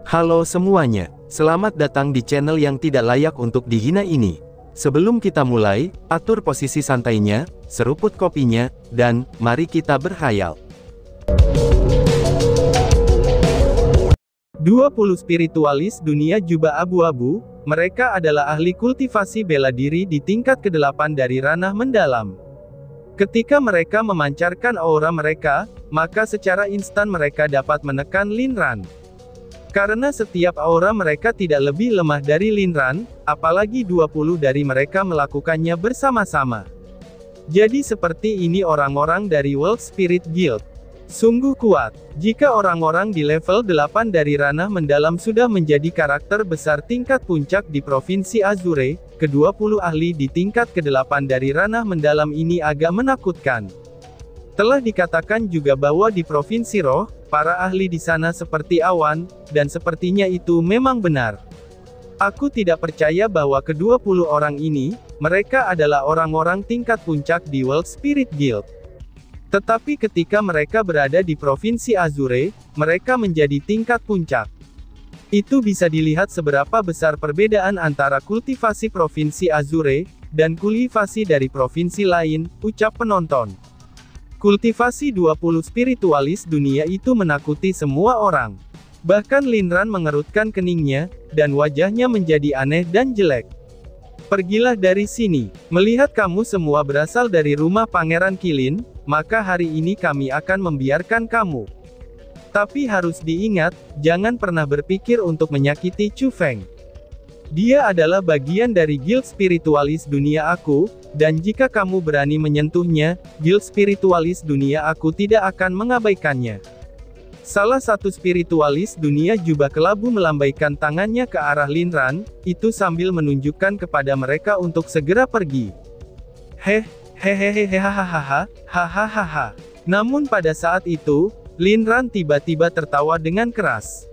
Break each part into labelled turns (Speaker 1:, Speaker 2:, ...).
Speaker 1: Halo semuanya, selamat datang di channel yang tidak layak untuk dihina ini. Sebelum kita mulai, atur posisi santainya, seruput kopinya, dan mari kita berkhayal.
Speaker 2: 20 spiritualis dunia jubah abu-abu, mereka adalah ahli kultivasi bela diri di tingkat ke-8 dari ranah mendalam. Ketika mereka memancarkan aura mereka, maka secara instan mereka dapat menekan Linran. Karena setiap aura mereka tidak lebih lemah dari Linran, apalagi 20 dari mereka melakukannya bersama-sama. Jadi seperti ini orang-orang dari World Spirit Guild. Sungguh kuat. Jika orang-orang di level 8 dari ranah mendalam sudah menjadi karakter besar tingkat puncak di Provinsi Azure, ke-20 ahli di tingkat ke-8 dari ranah mendalam ini agak menakutkan. Telah dikatakan juga bahwa di Provinsi Roh, para ahli di sana seperti awan, dan sepertinya itu memang benar. Aku tidak percaya bahwa ke-20 orang ini, mereka adalah orang-orang tingkat puncak di World Spirit Guild. Tetapi ketika mereka berada di Provinsi Azure, mereka menjadi tingkat puncak. Itu bisa dilihat seberapa besar perbedaan antara kultivasi Provinsi Azure, dan kultivasi dari provinsi lain, ucap penonton. Kultivasi 20 spiritualis dunia itu menakuti semua orang. Bahkan Linran mengerutkan keningnya, dan wajahnya menjadi aneh dan jelek. Pergilah dari sini. Melihat kamu semua berasal dari rumah Pangeran Qilin, maka hari ini kami akan membiarkan kamu. Tapi harus diingat, jangan pernah berpikir untuk menyakiti Chu Feng. Dia adalah bagian dari Guild Spiritualis Dunia Aku, dan jika kamu berani menyentuhnya, Guild Spiritualis Dunia Aku tidak akan mengabaikannya. Salah satu spiritualis dunia jubah kelabu melambaikan tangannya ke arah Linran, itu sambil menunjukkan kepada mereka untuk segera pergi. Hahaha. Namun pada saat itu, Linran tiba-tiba tertawa dengan keras.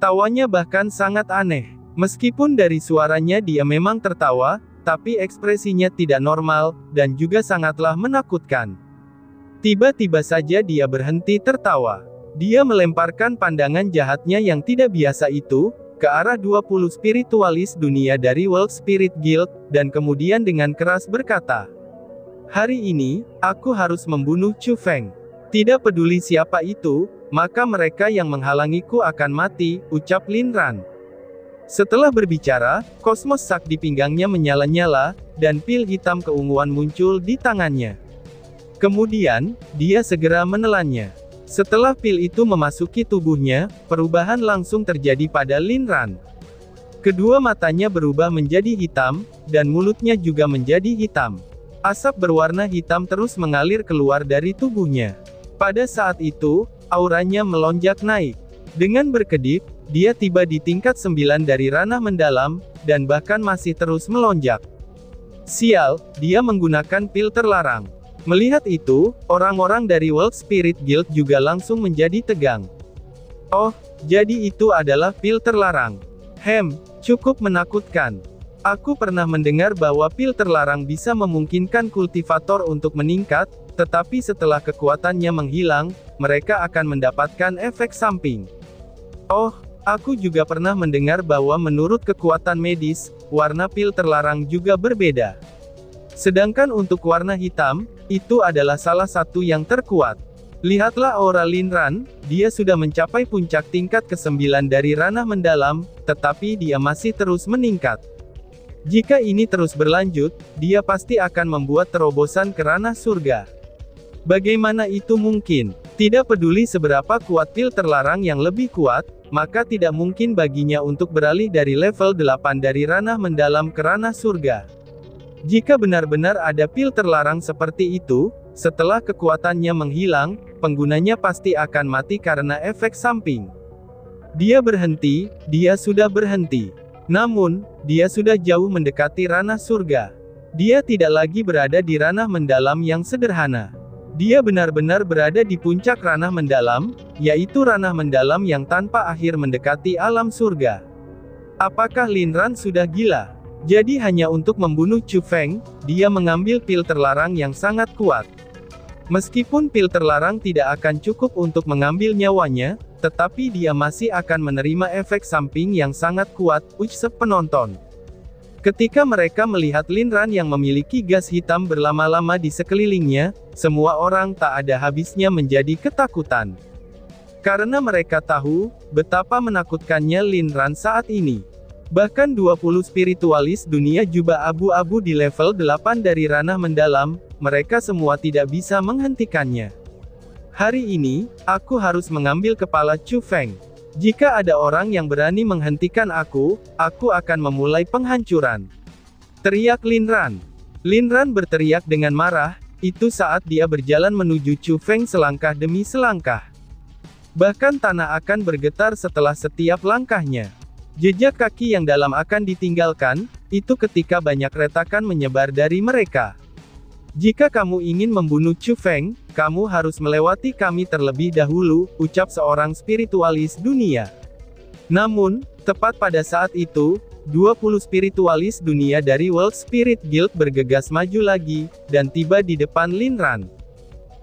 Speaker 2: Tawanya bahkan sangat aneh. Meskipun dari suaranya dia memang tertawa, tapi ekspresinya tidak normal, dan juga sangatlah menakutkan. Tiba-tiba saja dia berhenti tertawa. Dia melemparkan pandangan jahatnya yang tidak biasa itu, ke arah 20 spiritualis dunia dari World Spirit Guild, dan kemudian dengan keras berkata, "Hari ini, aku harus membunuh Chu Feng. Tidak peduli siapa itu, maka mereka yang menghalangiku akan mati," ucap Linran. Setelah berbicara, kosmos sak di pinggangnya menyala-nyala, dan pil hitam keunguan muncul di tangannya. Kemudian, dia segera menelannya. Setelah pil itu memasuki tubuhnya, perubahan langsung terjadi pada Linran. Kedua matanya berubah menjadi hitam, dan mulutnya juga menjadi hitam. Asap berwarna hitam terus mengalir keluar dari tubuhnya. Pada saat itu, auranya melonjak naik. Dengan berkedip, dia tiba di tingkat 9 dari ranah mendalam, dan bahkan masih terus melonjak. Sial, dia menggunakan pil terlarang. Melihat itu, orang-orang dari World Spirit Guild juga langsung menjadi tegang. Oh, jadi itu adalah pil terlarang. Cukup menakutkan. Aku pernah mendengar bahwa pil terlarang bisa memungkinkan kultivator untuk meningkat, tetapi setelah kekuatannya menghilang, mereka akan mendapatkan efek samping. Oh, aku juga pernah mendengar bahwa menurut kekuatan medis, warna pil terlarang juga berbeda. Sedangkan untuk warna hitam, itu adalah salah satu yang terkuat. Lihatlah aura Linran, dia sudah mencapai puncak tingkat ke-9 dari ranah mendalam, tetapi dia masih terus meningkat. Jika ini terus berlanjut, dia pasti akan membuat terobosan ke ranah surga. Bagaimana itu mungkin? Tidak peduli seberapa kuat pil terlarang yang lebih kuat, maka tidak mungkin baginya untuk beralih dari level 8 dari ranah mendalam ke ranah surga. Jika benar-benar ada pil terlarang seperti itu, setelah kekuatannya menghilang, penggunanya pasti akan mati karena efek samping. Dia berhenti, dia sudah berhenti. Namun, dia sudah jauh mendekati ranah surga. Dia tidak lagi berada di ranah mendalam yang sederhana. Dia benar-benar berada di puncak ranah mendalam, yaitu ranah mendalam yang tanpa akhir mendekati alam surga. Apakah Linran sudah gila? Jadi hanya untuk membunuh Chu Feng, dia mengambil pil terlarang yang sangat kuat. Meskipun pil terlarang tidak akan cukup untuk mengambil nyawanya, tetapi dia masih akan menerima efek samping yang sangat kuat, ucap penonton. Ketika mereka melihat Lin Ran yang memiliki gas hitam berlama-lama di sekelilingnya, semua orang tak ada habisnya menjadi ketakutan. Karena mereka tahu, betapa menakutkannya Lin Ran saat ini. Bahkan 20 spiritualis dunia jubah abu-abu di level 8 dari ranah mendalam, mereka semua tidak bisa menghentikannya. Hari ini, aku harus mengambil kepala Chu Feng. Jika ada orang yang berani menghentikan aku akan memulai penghancuran. Teriak Lin Ran. Lin Ran berteriak dengan marah, itu saat dia berjalan menuju Chu Feng selangkah demi selangkah. Bahkan tanah akan bergetar setelah setiap langkahnya. Jejak kaki yang dalam akan ditinggalkan, itu ketika banyak retakan menyebar dari mereka. Jika kamu ingin membunuh Chu Feng, kamu harus melewati kami terlebih dahulu, ucap seorang spiritualis dunia. Namun, tepat pada saat itu, 20 spiritualis dunia dari World Spirit Guild bergegas maju lagi, dan tiba di depan Lin Ran.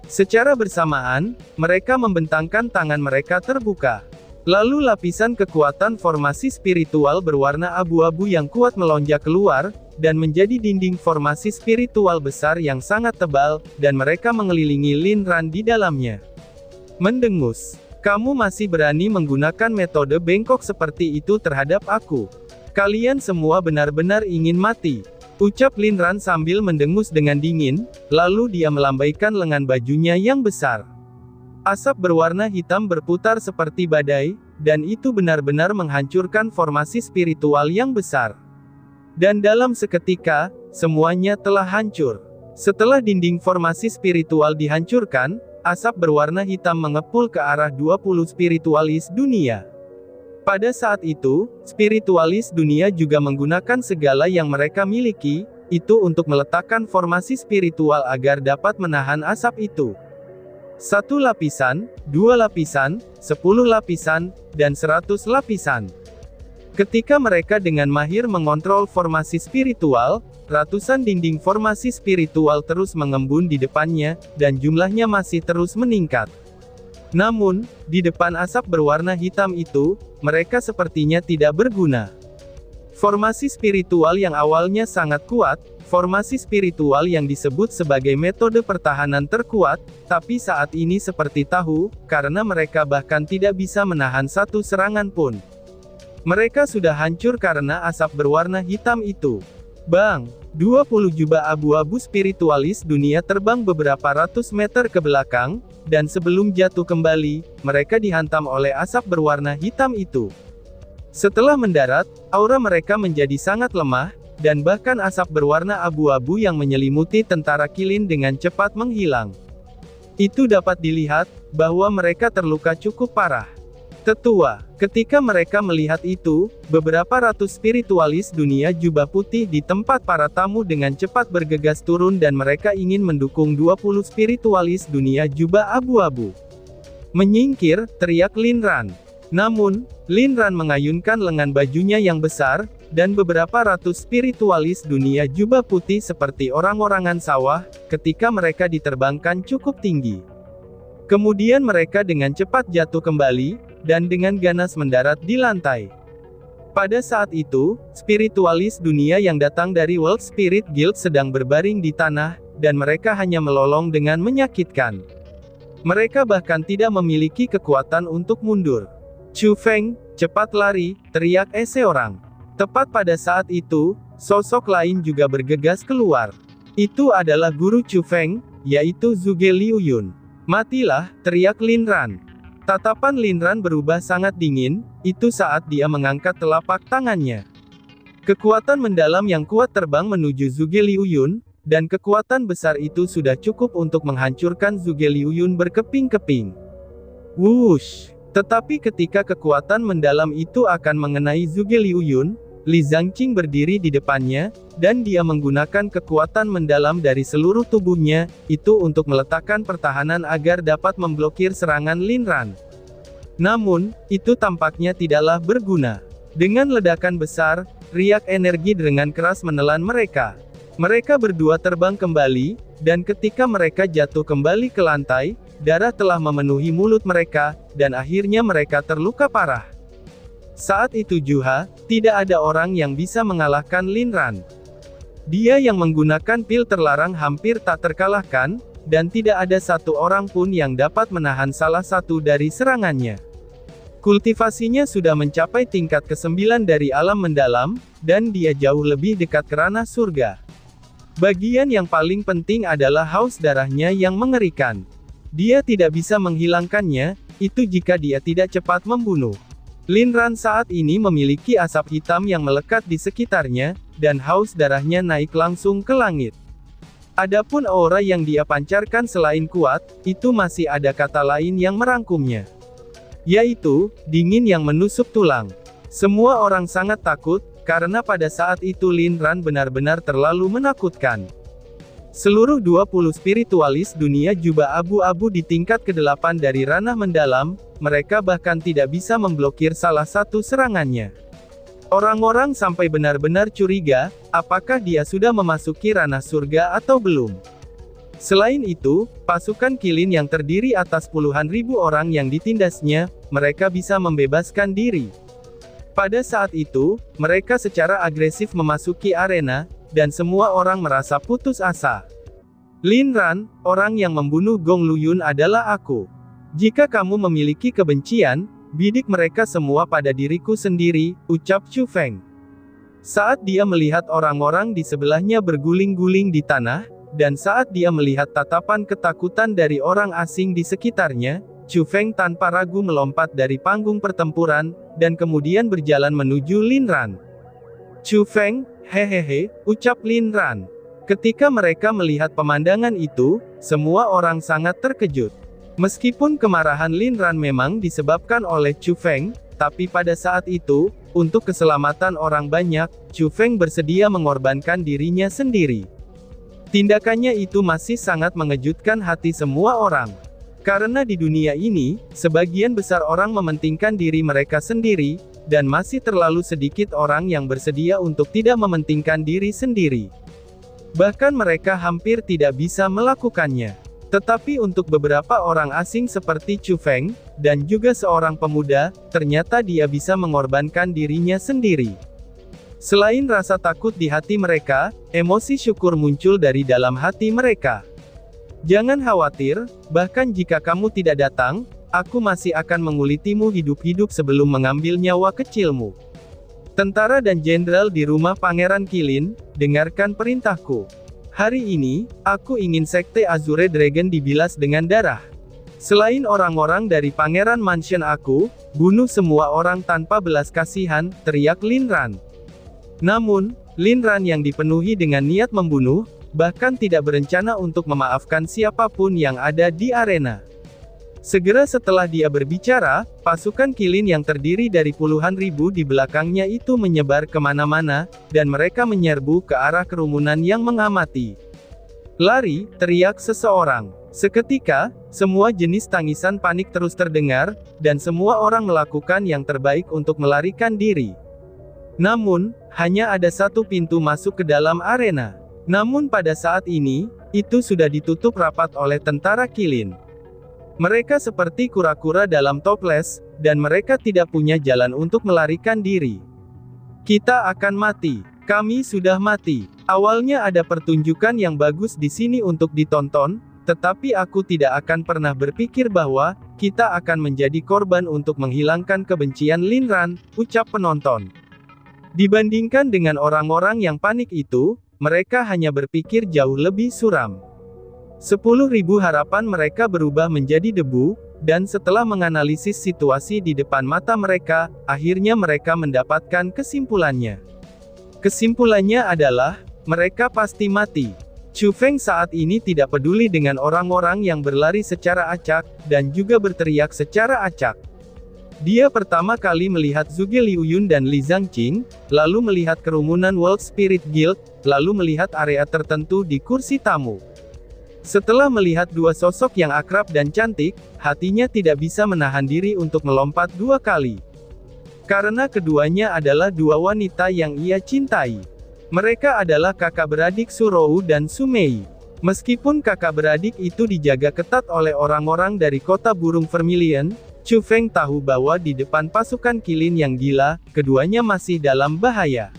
Speaker 2: Secara bersamaan, mereka membentangkan tangan mereka terbuka. Lalu lapisan kekuatan formasi spiritual berwarna abu-abu yang kuat melonjak keluar, dan menjadi dinding formasi spiritual besar yang sangat tebal, dan mereka mengelilingi Lin Ran di dalamnya. Mendengus. Kamu masih berani menggunakan metode bengkok seperti itu terhadap aku. Kalian semua benar-benar ingin mati. Ucap Lin Ran sambil mendengus dengan dingin, lalu dia melambaikan lengan bajunya yang besar. Asap berwarna hitam berputar seperti badai, dan itu benar-benar menghancurkan formasi spiritual yang besar. Dan dalam seketika, semuanya telah hancur. Setelah dinding formasi spiritual dihancurkan, asap berwarna hitam mengepul ke arah 20 spiritualis dunia. Pada saat itu, spiritualis dunia juga menggunakan segala yang mereka miliki, itu untuk meletakkan formasi spiritual agar dapat menahan asap itu. 1 lapisan, 2 lapisan, 10 lapisan, dan 100 lapisan. Ketika mereka dengan mahir mengontrol formasi spiritual, ratusan dinding formasi spiritual terus mengembun di depannya, dan jumlahnya masih terus meningkat. Namun, di depan asap berwarna hitam itu, mereka sepertinya tidak berguna. Formasi spiritual yang awalnya sangat kuat, formasi spiritual yang disebut sebagai metode pertahanan terkuat, tapi saat ini seperti tahu, karena mereka bahkan tidak bisa menahan satu serangan pun. Mereka sudah hancur karena asap berwarna hitam itu. Bang! 20 jubah abu-abu spiritualis dunia terbang beberapa ratus meter ke belakang, dan sebelum jatuh kembali, mereka dihantam oleh asap berwarna hitam itu. Setelah mendarat, aura mereka menjadi sangat lemah, dan bahkan asap berwarna abu-abu yang menyelimuti tentara Qilin dengan cepat menghilang. Itu dapat dilihat, bahwa mereka terluka cukup parah. Tetua, ketika mereka melihat itu, beberapa ratus spiritualis dunia jubah putih di tempat para tamu dengan cepat bergegas turun dan mereka ingin mendukung 20 spiritualis dunia jubah abu-abu. Menyingkir, teriak Lin Ran. Namun, Lin Ran mengayunkan lengan bajunya yang besar, dan beberapa ratus spiritualis dunia jubah putih seperti orang-orangan sawah, ketika mereka diterbangkan cukup tinggi. Kemudian mereka dengan cepat jatuh kembali, dan dengan ganas mendarat di lantai. Pada saat itu, spiritualis dunia yang datang dari World Spirit Guild sedang berbaring di tanah, dan mereka hanya melolong dengan menyakitkan. Mereka bahkan tidak memiliki kekuatan untuk mundur. Chu Feng, cepat lari, teriak seorang. Tepat pada saat itu, sosok lain juga bergegas keluar. Itu adalah guru Chu Feng, yaitu Zhuge Liu Yun. Matilah, teriak Lin Ran. Tatapan Lin Ran berubah sangat dingin, itu saat dia mengangkat telapak tangannya. Kekuatan mendalam yang kuat terbang menuju Zhuge Liu Yun, dan kekuatan besar itu sudah cukup untuk menghancurkan Zhuge Liu Yun berkeping-keping. Wush! Tetapi ketika kekuatan mendalam itu akan mengenai Zhuge Liu Yun, Li Zhangqing berdiri di depannya, dan dia menggunakan kekuatan mendalam dari seluruh tubuhnya, itu untuk meletakkan pertahanan agar dapat memblokir serangan Lin Ran. Namun, itu tampaknya tidaklah berguna. Dengan ledakan besar, riak energi dengan keras menelan mereka. Mereka berdua terbang kembali, Dan ketika mereka jatuh kembali ke lantai, darah telah memenuhi mulut mereka, dan akhirnya mereka terluka parah. Saat itu juga, tidak ada orang yang bisa mengalahkan Lin Ran. Dia yang menggunakan pil terlarang hampir tak terkalahkan, dan tidak ada satu orang pun yang dapat menahan salah satu dari serangannya. Kultivasinya sudah mencapai tingkat ke-9 dari alam mendalam, dan dia jauh lebih dekat ke ranah surga. Bagian yang paling penting adalah haus darahnya yang mengerikan. Dia tidak bisa menghilangkannya, itu jika dia tidak cepat membunuh. Lin Ran saat ini memiliki asap hitam yang melekat di sekitarnya, dan haus darahnya naik langsung ke langit. Adapun aura yang dia pancarkan selain kuat, itu masih ada kata lain yang merangkumnya. Yaitu, dingin yang menusuk tulang. Semua orang sangat takut, karena pada saat itu Lin Ran benar-benar terlalu menakutkan. Seluruh 20 spiritualis dunia jubah abu-abu di tingkat ke-8 dari ranah mendalam, mereka bahkan tidak bisa memblokir salah satu serangannya. Orang-orang sampai benar-benar curiga, apakah dia sudah memasuki ranah surga atau belum. Selain itu, pasukan Qilin yang terdiri atas puluhan ribu orang yang ditindasnya, mereka bisa membebaskan diri. Pada saat itu, mereka secara agresif memasuki arena, dan semua orang merasa putus asa. Lin Ran, orang yang membunuh Gong Luyun adalah aku. Jika kamu memiliki kebencian, bidik mereka semua pada diriku sendiri, ucap Chu Feng. Saat dia melihat orang-orang di sebelahnya berguling-guling di tanah, dan saat dia melihat tatapan ketakutan dari orang asing di sekitarnya, Chu Feng tanpa ragu melompat dari panggung pertempuran, dan kemudian berjalan menuju Lin Ran. Chu Feng, hehehe, ucap Lin Ran. Ketika mereka melihat pemandangan itu, semua orang sangat terkejut. Meskipun kemarahan Lin Ran memang disebabkan oleh Chu Feng, tapi pada saat itu, untuk keselamatan orang banyak, Chu Feng bersedia mengorbankan dirinya sendiri. Tindakannya itu masih sangat mengejutkan hati semua orang. Karena di dunia ini, sebagian besar orang mementingkan diri mereka sendiri, dan masih terlalu sedikit orang yang bersedia untuk tidak mementingkan diri sendiri. Bahkan mereka hampir tidak bisa melakukannya. Tetapi untuk beberapa orang asing seperti Chu Feng, dan juga seorang pemuda, ternyata dia bisa mengorbankan dirinya sendiri. Selain rasa takut di hati mereka, emosi syukur muncul dari dalam hati mereka. Jangan khawatir, bahkan jika kamu tidak datang, aku masih akan mengulitimu hidup-hidup sebelum mengambil nyawa kecilmu. Tentara dan jenderal di rumah Pangeran Qilin, dengarkan perintahku. Hari ini, aku ingin Sekte Azure Dragon dibilas dengan darah. Selain orang-orang dari Pangeran Mansion aku, bunuh semua orang tanpa belas kasihan, teriak Lin Ran. Namun, Lin Ran yang dipenuhi dengan niat membunuh, bahkan tidak berencana untuk memaafkan siapapun yang ada di arena. Segera setelah dia berbicara, pasukan Qilin yang terdiri dari puluhan ribu di belakangnya itu menyebar kemana-mana, dan mereka menyerbu ke arah kerumunan yang mengamati. Lari, teriak seseorang. Seketika, semua jenis tangisan panik terus terdengar, dan semua orang melakukan yang terbaik untuk melarikan diri. Namun, hanya ada satu pintu masuk ke dalam arena. Namun pada saat ini, itu sudah ditutup rapat oleh tentara Qilin. Mereka seperti kura-kura dalam toples, dan mereka tidak punya jalan untuk melarikan diri. Kita akan mati. Kami sudah mati. Awalnya ada pertunjukan yang bagus di sini untuk ditonton, tetapi aku tidak akan pernah berpikir bahwa kita akan menjadi korban untuk menghilangkan kebencian Lin Ran, ucap penonton. Dibandingkan dengan orang-orang yang panik itu, mereka hanya berpikir jauh lebih suram. 10.000 harapan mereka berubah menjadi debu, dan setelah menganalisis situasi di depan mata mereka, akhirnya mereka mendapatkan kesimpulannya. Kesimpulannya adalah, mereka pasti mati. Chu Feng saat ini tidak peduli dengan orang-orang yang berlari secara acak, dan juga berteriak secara acak. Dia pertama kali melihat Zhuge Liuyun dan Li Zhangqing, lalu melihat kerumunan World Spirit Guild, lalu melihat area tertentu di kursi tamu. Setelah melihat dua sosok yang akrab dan cantik, hatinya tidak bisa menahan diri untuk melompat dua kali. Karena keduanya adalah dua wanita yang ia cintai. Mereka adalah kakak beradik Su Rou dan Su Mei. Meskipun kakak beradik itu dijaga ketat oleh orang-orang dari kota burung Vermilion, Chu Feng tahu bahwa di depan pasukan Qilin yang gila, keduanya masih dalam bahaya.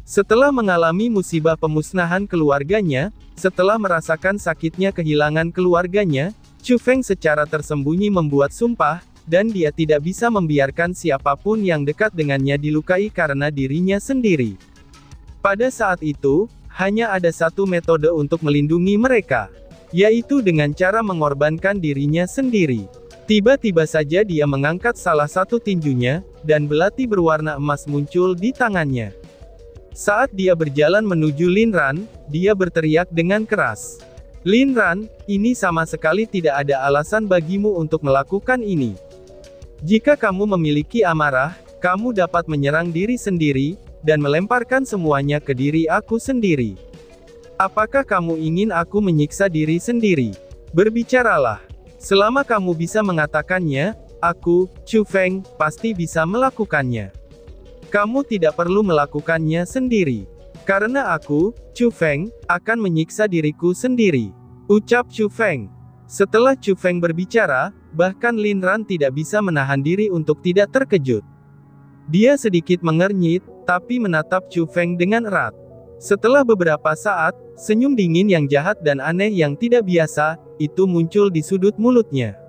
Speaker 2: Setelah mengalami musibah pemusnahan keluarganya, setelah merasakan sakitnya kehilangan keluarganya, Chu Feng secara tersembunyi membuat sumpah, dan dia tidak bisa membiarkan siapapun yang dekat dengannya dilukai karena dirinya sendiri. Pada saat itu, hanya ada satu metode untuk melindungi mereka, yaitu dengan cara mengorbankan dirinya sendiri. Tiba-tiba saja dia mengangkat salah satu tinjunya, dan belati berwarna emas muncul di tangannya. Saat dia berjalan menuju Lin Ran, dia berteriak dengan keras. Lin Ran, ini sama sekali tidak ada alasan bagimu untuk melakukan ini. Jika kamu memiliki amarah, kamu dapat menyerang diri sendiri, dan melemparkan semuanya ke diri aku sendiri. Apakah kamu ingin aku menyiksa diri sendiri? Berbicaralah. Selama kamu bisa mengatakannya, aku, Chu Feng, pasti bisa melakukannya. Kamu tidak perlu melakukannya sendiri. Karena aku, Chu Feng, akan menyiksa diriku sendiri. Ucap Chu Feng. Setelah Chu Feng berbicara, bahkan Lin Ran tidak bisa menahan diri untuk tidak terkejut. Dia sedikit mengernyit, tapi menatap Chu Feng dengan erat. Setelah beberapa saat, senyum dingin yang jahat dan aneh yang tidak biasa, itu muncul di sudut mulutnya.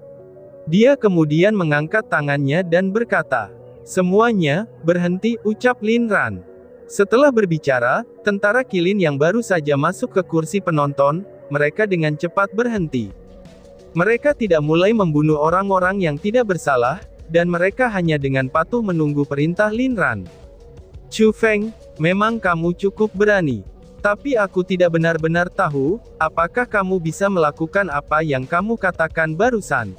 Speaker 2: Dia kemudian mengangkat tangannya dan berkata, "Semuanya, berhenti," ucap Lin Ran. Setelah berbicara, tentara Qilin yang baru saja masuk ke kursi penonton, mereka dengan cepat berhenti. Mereka tidak mulai membunuh orang-orang yang tidak bersalah, dan mereka hanya dengan patuh menunggu perintah Lin Ran. Chu Feng, memang kamu cukup berani. Tapi aku tidak benar-benar tahu, apakah kamu bisa melakukan apa yang kamu katakan barusan.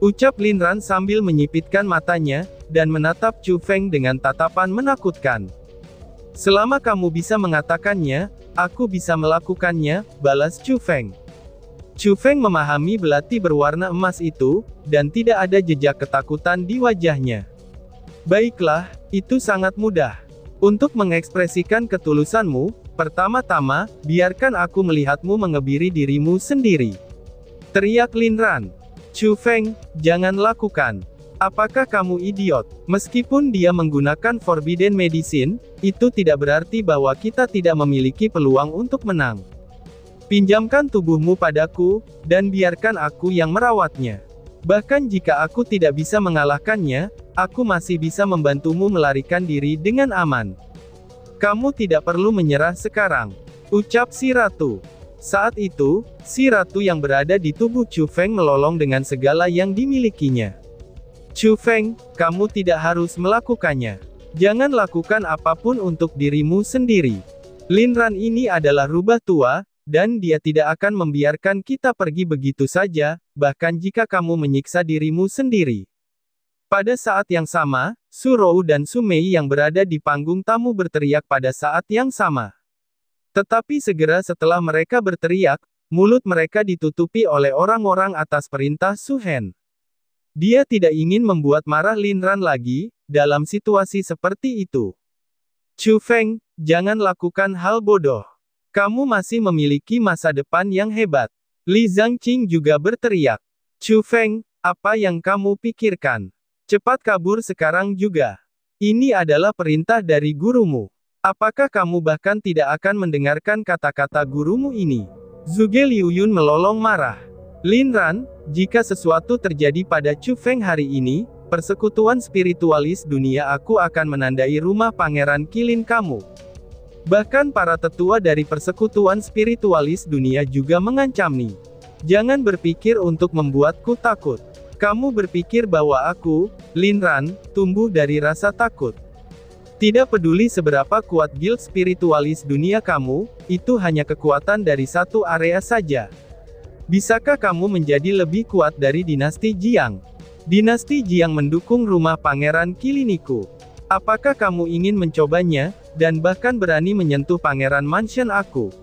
Speaker 2: Ucap Lin Ran sambil menyipitkan matanya, dan menatap Chu Feng dengan tatapan menakutkan. Selama kamu bisa mengatakannya, aku bisa melakukannya, balas Chu Feng. Chu Feng memahami belati berwarna emas itu, dan tidak ada jejak ketakutan di wajahnya. Baiklah, itu sangat mudah. Untuk mengekspresikan ketulusanmu, pertama-tama, biarkan aku melihatmu mengebiri dirimu sendiri. Teriak Lin Ran. Chu Feng, jangan lakukan. Apakah kamu idiot? Meskipun dia menggunakan Forbidden Medicine, itu tidak berarti bahwa kita tidak memiliki peluang untuk menang. Pinjamkan tubuhmu padaku, dan biarkan aku yang merawatnya. Bahkan jika aku tidak bisa mengalahkannya, aku masih bisa membantumu melarikan diri dengan aman. Kamu tidak perlu menyerah sekarang. Ucap si ratu. Saat itu, si ratu yang berada di tubuh Chu Feng melolong dengan segala yang dimilikinya. Chu Feng, kamu tidak harus melakukannya. Jangan lakukan apapun untuk dirimu sendiri. Lin Ran ini adalah rubah tua, dan dia tidak akan membiarkan kita pergi begitu saja, bahkan jika kamu menyiksa dirimu sendiri. Pada saat yang sama, Su Rou dan Su Mei yang berada di panggung tamu berteriak pada saat yang sama. Tetapi segera setelah mereka berteriak, mulut mereka ditutupi oleh orang-orang atas perintah Su Hen. Dia tidak ingin membuat marah Lin Ran lagi, dalam situasi seperti itu. Chu Feng, jangan lakukan hal bodoh. Kamu masih memiliki masa depan yang hebat. Li Zhangqing juga berteriak. Chu Feng, apa yang kamu pikirkan? Cepat kabur sekarang juga. Ini adalah perintah dari gurumu. Apakah kamu bahkan tidak akan mendengarkan kata-kata gurumu ini? Zhuge Liuyun melolong marah. Lin Ran, jika sesuatu terjadi pada Chu Feng hari ini, persekutuan spiritualis dunia aku akan menandai rumah Pangeran Qilin kamu. Bahkan para tetua dari persekutuan spiritualis dunia juga mengancam nih. Jangan berpikir untuk membuatku takut. Kamu berpikir bahwa aku, Lin Ran, tumbuh dari rasa takut. Tidak peduli seberapa kuat guild spiritualis dunia kamu, itu hanya kekuatan dari satu area saja. Bisakah kamu menjadi lebih kuat dari dinasti Jiang? Dinasti Jiang mendukung rumah Pangeran Qiliniku. Apakah kamu ingin mencobanya, dan bahkan berani menyentuh Pangeran Mansion aku?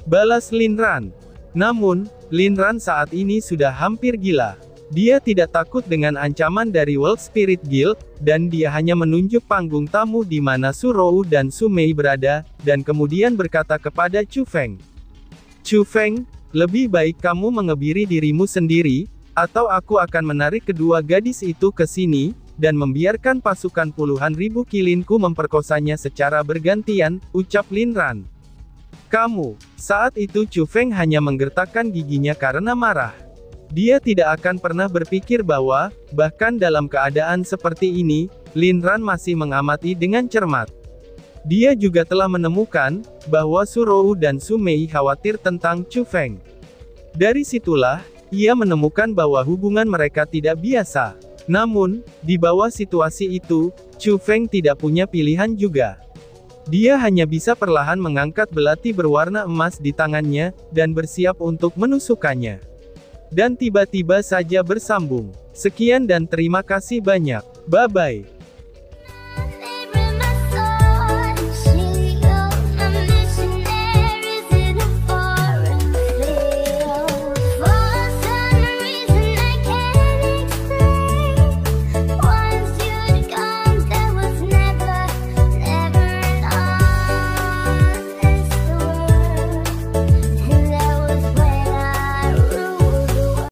Speaker 2: Balas Lin Ran. Namun, Lin Ran saat ini sudah hampir gila. Dia tidak takut dengan ancaman dari World Spirit Guild, dan dia hanya menunjuk panggung tamu di mana Su Rou dan Su Mei berada, dan kemudian berkata kepada Chu Feng. Chu Feng, lebih baik kamu mengebiri dirimu sendiri, atau aku akan menarik kedua gadis itu ke sini, dan membiarkan pasukan puluhan ribu kilinku memperkosanya secara bergantian, ucap Lin Ran. Kamu. Saat itu Chu Feng hanya menggertakkan giginya karena marah. Dia tidak akan pernah berpikir bahwa, bahkan dalam keadaan seperti ini, Lin Ran masih mengamati dengan cermat. Dia juga telah menemukan, bahwa Su Rou dan Su Mei khawatir tentang Chu Feng. Dari situlah, ia menemukan bahwa hubungan mereka tidak biasa. Namun, di bawah situasi itu, Chu Feng tidak punya pilihan juga. Dia hanya bisa perlahan mengangkat belati berwarna emas di tangannya, dan bersiap untuk menusukkannya. Dan tiba-tiba saja bersambung. Sekian dan terima kasih banyak. Bye-bye.